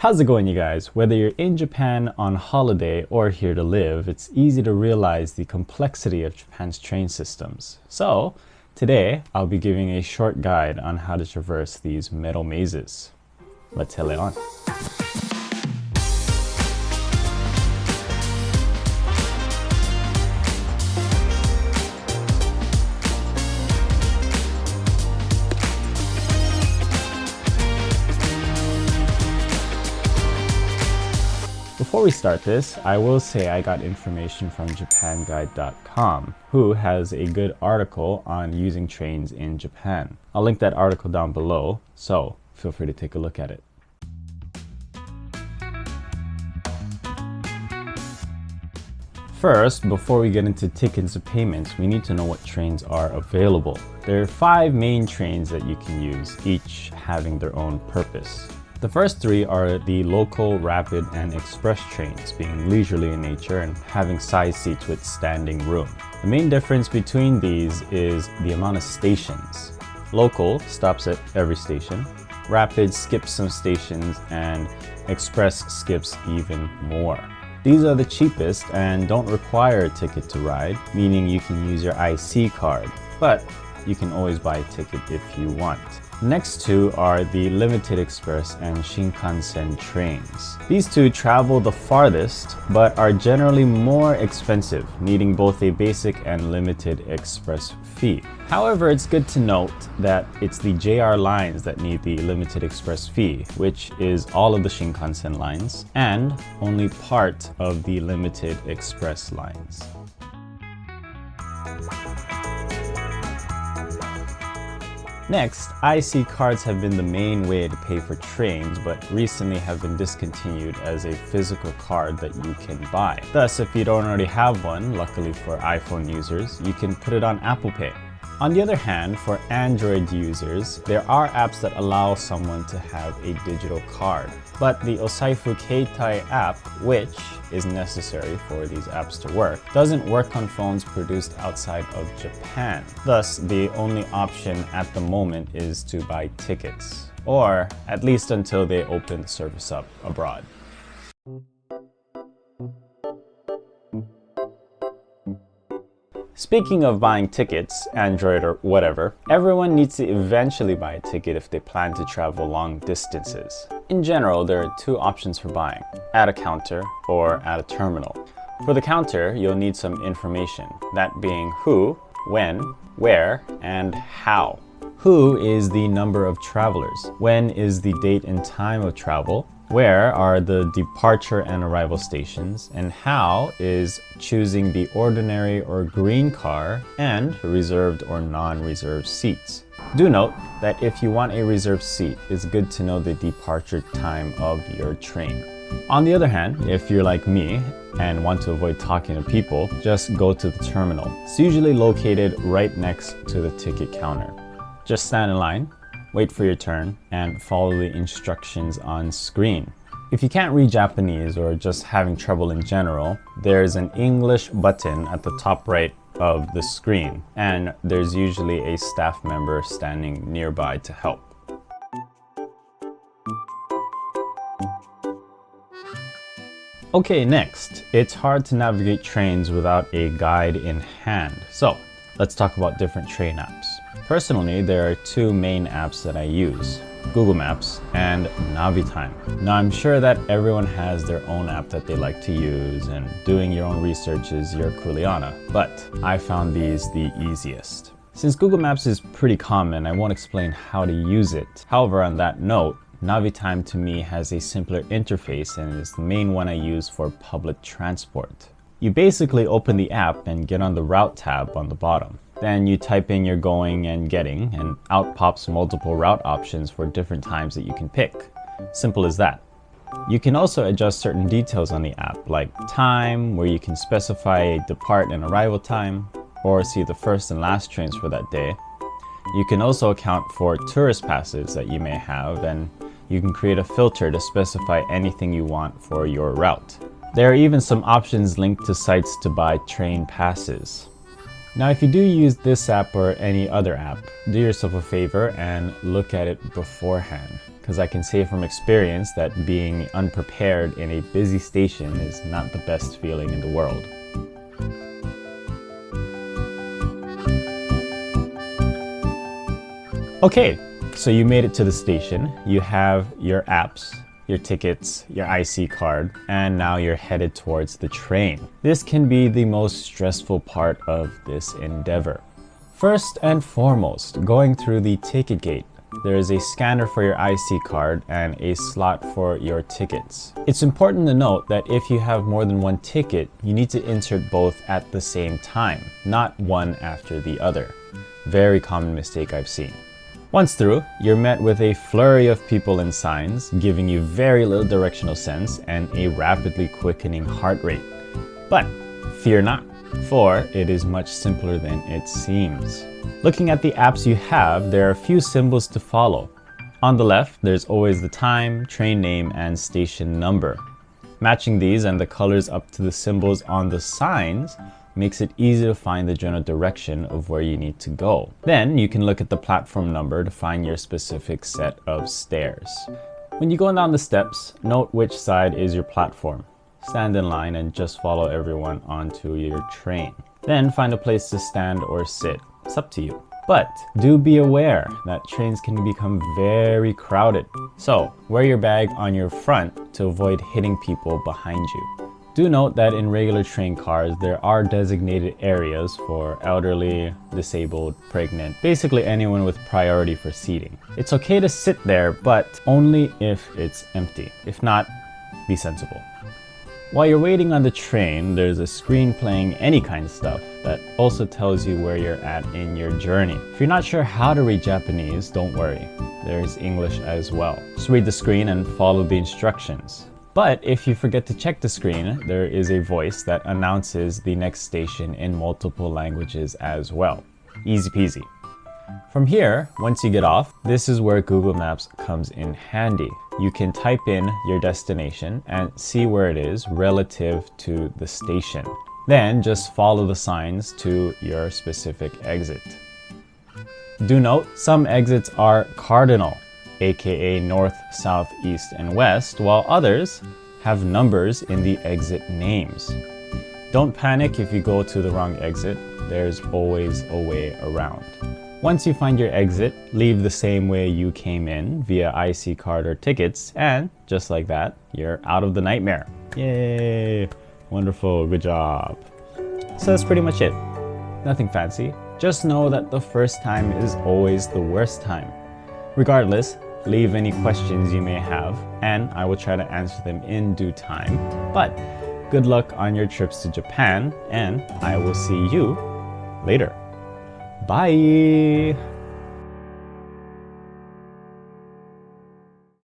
How's it going, you guys? Whether you're in Japan on holiday or here to live, it's easy to realize the complexity of Japan's train systems. So, today I'll be giving a short guide on how to traverse these metal mazes. Let's head on. Before we start this, I will say I got information from japanguide.com, who has a good article on using trains in Japan. I'll link that article down below, so feel free to take a look at it. First, before we get into tickets and payments, we need to know what trains are available. There are 5 main trains that you can use, each having their own purpose. The first 3 are the local, rapid, and express trains, being leisurely in nature and having side seats with standing room. The main difference between these is the amount of stations. Local stops at every station, rapid skips some stations, and express skips even more. These are the cheapest and don't require a ticket to ride, meaning you can use your IC card, but you can always buy a ticket if you want. Next 2 are the limited express and Shinkansen trains. These 2 travel the farthest, but are generally more expensive, needing both a basic and limited express fee. However, it's good to note that it's the JR lines that need the limited express fee, which is all of the Shinkansen lines, and only part of the limited express lines. Next, IC cards have been the main way to pay for trains, but recently have been discontinued as a physical card that you can buy. Thus, if you don't already have one, luckily for iPhone users, you can put it on Apple Pay. On the other hand, for Android users, there are apps that allow someone to have a digital card. But the Osaifu Keitai app, which is necessary for these apps to work, doesn't work on phones produced outside of Japan. Thus, the only option at the moment is to buy tickets, or at least until they open the service up abroad. Speaking of buying tickets, Android or whatever, everyone needs to eventually buy a ticket if they plan to travel long distances. In general, there are 2 options for buying, at a counter or at a terminal. For the counter, you'll need some information, that being who, when, where, and how. Who is the number of travelers? When is the date and time of travel? Where are the departure and arrival stations? And how is choosing the ordinary or green car and reserved or non-reserved seats. Do note that if you want a reserved seat, it's good to know the departure time of your train. On the other hand, if you're like me and want to avoid talking to people, just go to the terminal. It's usually located right next to the ticket counter. Just stand in line, wait for your turn, and follow the instructions on screen. If you can't read Japanese or just having trouble in general, there's an English button at the top right of the screen, and there's usually a staff member standing nearby to help. Okay, next, it's hard to navigate trains without a guide in hand. So, let's talk about different train apps. Personally, there are 2 main apps that I use, Google Maps and Navitime. Now, I'm sure that everyone has their own app that they like to use, and doing your own research is your kuleana, but I found these the easiest. Since Google Maps is pretty common, I won't explain how to use it. However, on that note, Navitime to me has a simpler interface and is the main one I use for public transport. You basically open the app and get on the route tab on the bottom. Then you type in your going and getting, and out pops multiple route options for different times that you can pick. Simple as that. You can also adjust certain details on the app, like time, where you can specify a depart and arrival time, or see the first and last trains for that day. You can also account for tourist passes that you may have, and you can create a filter to specify anything you want for your route. There are even some options linked to sites to buy train passes. Now, if you do use this app or any other app, do yourself a favor and look at it beforehand, because I can say from experience that being unprepared in a busy station is not the best feeling in the world. Okay, so you made it to the station. You have your apps, your tickets, your IC card, and now you're headed towards the train. This can be the most stressful part of this endeavor. First and foremost, going through the ticket gate, there is a scanner for your IC card and a slot for your tickets. It's important to note that if you have more than one ticket, you need to insert both at the same time, not one after the other. Very common mistake I've seen. Once through, you're met with a flurry of people and signs, giving you very little directional sense and a rapidly quickening heart rate. But fear not, for it is much simpler than it seems. Looking at the apps you have, there are a few symbols to follow. On the left, there's always the time, train name, and station number. Matching these and the colors up to the symbols on the signs makes it easy to find the general direction of where you need to go. Then you can look at the platform number to find your specific set of stairs. When you go down the steps, note which side is your platform. Stand in line and just follow everyone onto your train. Then find a place to stand or sit. It's up to you. But do be aware that trains can become very crowded. So wear your bag on your front to avoid hitting people behind you. Do note that in regular train cars, there are designated areas for elderly, disabled, pregnant, basically anyone with priority for seating. It's okay to sit there, but only if it's empty. If not, be sensible. While you're waiting on the train, there's a screen playing any kind of stuff that also tells you where you're at in your journey. If you're not sure how to read Japanese, don't worry. There's English as well. Just read the screen and follow the instructions. But if you forget to check the screen, there is a voice that announces the next station in multiple languages as well. Easy peasy. From here, once you get off, this is where Google Maps comes in handy. You can type in your destination and see where it is relative to the station. Then just follow the signs to your specific exit. Do note, some exits are cardinal, aka north, south, east, and west, while others have numbers in the exit names. Don't panic if you go to the wrong exit. There's always a way around. Once you find your exit, leave the same way you came in via IC card or tickets, and just like that, you're out of the nightmare. Yay! Wonderful, good job. So that's pretty much it. Nothing fancy. Just know that the first time is always the worst time. Regardless, leave any questions you may have, and I will try to answer them in due time. But good luck on your trips to Japan, and I will see you later. Bye!